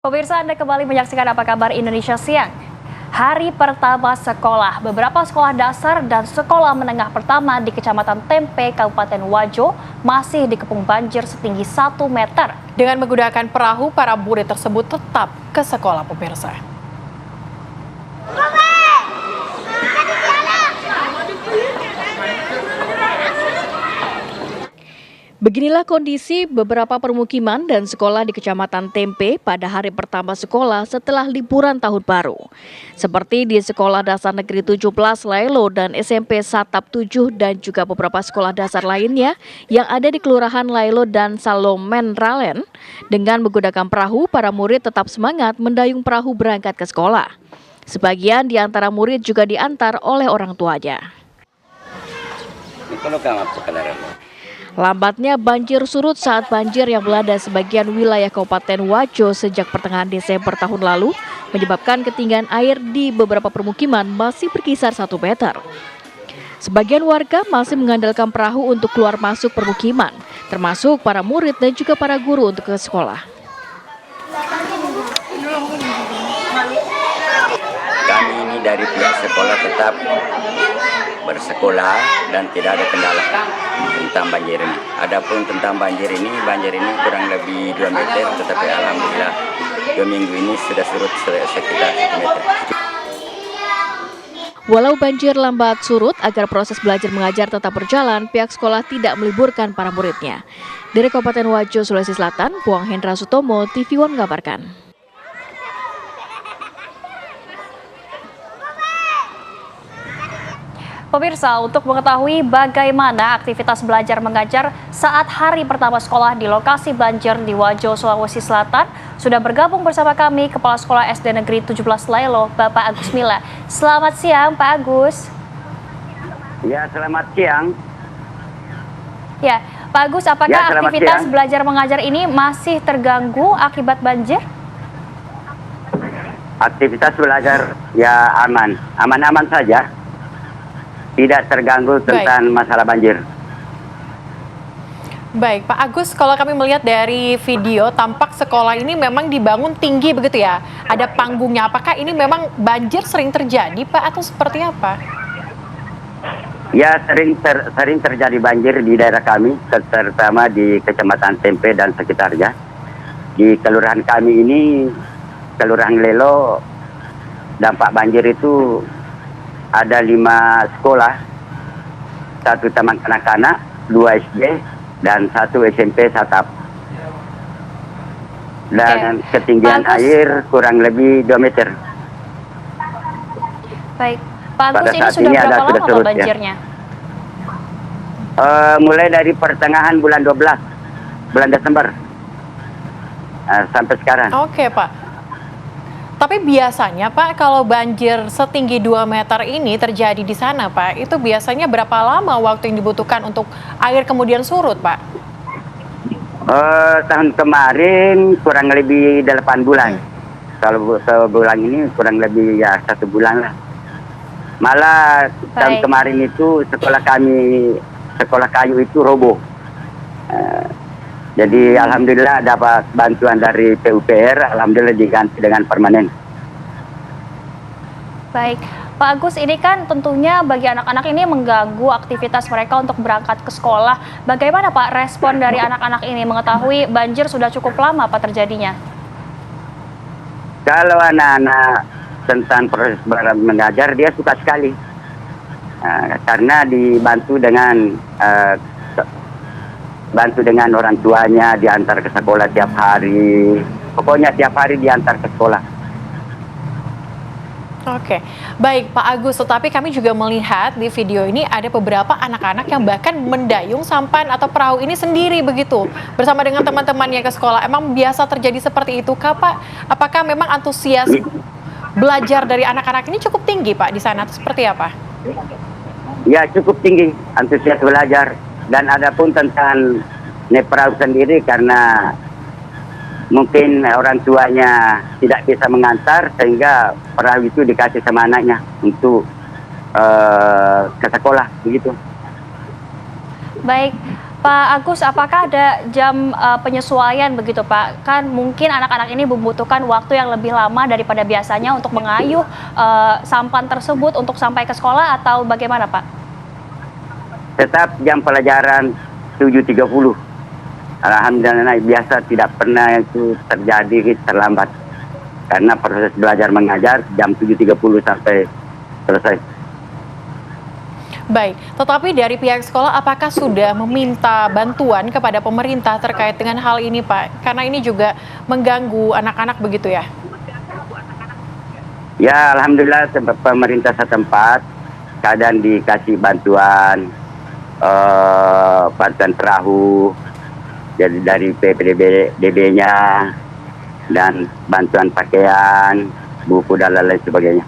Pemirsa, Anda kembali menyaksikan Apa Kabar Indonesia Siang. Hari pertama sekolah, beberapa sekolah dasar dan sekolah menengah pertama di Kecamatan Tempe, Kabupaten Wajo masih dikepung banjir setinggi 1 meter. Dengan menggunakan perahu, para murid tersebut tetap ke sekolah, pemirsa. Beginilah kondisi beberapa permukiman dan sekolah di Kecamatan Tempe pada hari pertama sekolah setelah liburan tahun baru. Seperti di Sekolah Dasar Negeri 17 Laelo dan SMP Satap 7 dan juga beberapa sekolah dasar lainnya yang ada di Kelurahan Laelo dan Salomen Ralen. Dengan menggunakan perahu, para murid tetap semangat mendayung perahu berangkat ke sekolah. Sebagian di antara murid juga diantar oleh orang tuanya. Lambatnya banjir surut saat banjir yang melanda sebagian wilayah Kabupaten Wajo sejak pertengahan Desember tahun lalu menyebabkan ketinggian air di beberapa permukiman masih berkisar 1 meter. Sebagian warga masih mengandalkan perahu untuk keluar masuk permukiman, termasuk para murid dan juga para guru untuk ke sekolah. Kami ini dari pihak sekolah tetap bersekolah dan tidak ada kendala tentang banjir ini. Adapun tentang banjir ini kurang lebih 2 meter, tetapi alhamdulillah 2 minggu ini sudah surut sekitar 1 meter. Walau banjir lambat surut, agar proses belajar mengajar tetap berjalan, pihak sekolah tidak meliburkan para muridnya. Dari Kabupaten Wajo, Sulawesi Selatan, Puang Hendra Sutomo, TV One mengabarkan. Pemirsa, untuk mengetahui bagaimana aktivitas belajar mengajar saat hari pertama sekolah di lokasi banjir di Wajo, Sulawesi Selatan, sudah bergabung bersama kami Kepala Sekolah SD Negeri 17 Laelo, Bapak Agus Mila. Selamat siang, Pak Agus. Ya, selamat siang. Ya, Pak Agus, apakah aktivitas belajar mengajar ini masih terganggu akibat banjir? Aktivitas belajar ya aman-aman saja. Tidak terganggu tentang masalah banjir. Baik, Pak Agus, kalau kami melihat dari video, tampak sekolah ini memang dibangun tinggi begitu ya? Ada panggungnya. Apakah ini memang banjir sering terjadi, Pak, atau seperti apa? Ya, sering terjadi banjir di daerah kami, terutama di Kecamatan Tempe dan sekitarnya. Di kelurahan kami ini, Kelurahan Lelo, dampak banjir itu ada 5 sekolah, 1 taman kanak-kanak, 2 SD, dan 1 SMP Satap. Dan ketinggian air kurang lebih 2 meter. Baik, Pak Agus, ini sudah berapa lama surut, banjirnya? Ya. Mulai dari pertengahan bulan 12, bulan Desember, sampai sekarang. Oke, Pak. Tapi biasanya, Pak, kalau banjir setinggi 2 meter ini terjadi di sana, Pak, itu biasanya berapa lama waktu yang dibutuhkan untuk air kemudian surut, Pak? Tahun kemarin kurang lebih 8 bulan. Kalau sebulan ini kurang lebih ya 1 bulan lah. Malah tahun kemarin itu sekolah kayu itu roboh. Jadi alhamdulillah dapat bantuan dari PUPR, alhamdulillah diganti dengan permanen. Baik, Pak Agus, ini kan tentunya bagi anak-anak ini mengganggu aktivitas mereka untuk berangkat ke sekolah. Bagaimana Pak respon dari anak-anak ini mengetahui banjir sudah cukup lama Pak terjadinya? Kalau anak-anak tentang proses mengajar, dia suka sekali. Karena dibantu dengan orang tuanya, diantar ke sekolah tiap hari. Pokoknya tiap hari diantar ke sekolah. Oke, baik Pak Agus, tetapi kami juga melihat di video ini ada beberapa anak-anak yang bahkan mendayung sampan atau perahu ini sendiri begitu, bersama dengan teman-temannya ke sekolah. Emang biasa terjadi seperti itu, Kak, Pak? Apakah memang antusias belajar dari anak-anak ini cukup tinggi, Pak, di sana? Atau seperti apa? Ya, cukup tinggi antusias belajar. Dan ada pun tentang perahu sendiri karena mungkin orang tuanya tidak bisa mengantar sehingga perahu itu dikasih sama anaknya untuk ke sekolah begitu. Baik, Pak Agus, apakah ada jam penyesuaian begitu Pak? Kan mungkin anak-anak ini membutuhkan waktu yang lebih lama daripada biasanya untuk mengayuh sampan tersebut untuk sampai ke sekolah atau bagaimana Pak? Tetap jam pelajaran 7.30. Alhamdulillah biasa tidak pernah itu terjadi terlambat. Karena proses belajar mengajar jam 7.30 sampai selesai. Baik, tetapi dari pihak sekolah apakah sudah meminta bantuan kepada pemerintah terkait dengan hal ini Pak? Karena ini juga mengganggu anak-anak begitu ya? Ya, alhamdulillah pemerintah setempat kadang dikasih bantuan bantuan perahu jadi dari PPDB-nya dan bantuan pakaian, buku dan lain-lain sebagainya.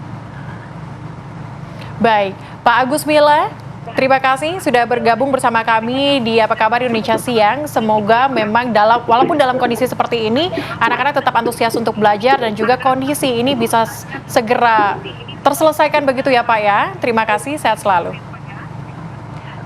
Baik, Pak Agus Mila, terima kasih sudah bergabung bersama kami di Apa Kabar Indonesia Siang. Semoga memang walaupun dalam kondisi seperti ini, anak-anak tetap antusias untuk belajar dan juga kondisi ini bisa segera terselesaikan begitu ya Pak ya. Terima kasih, sehat selalu.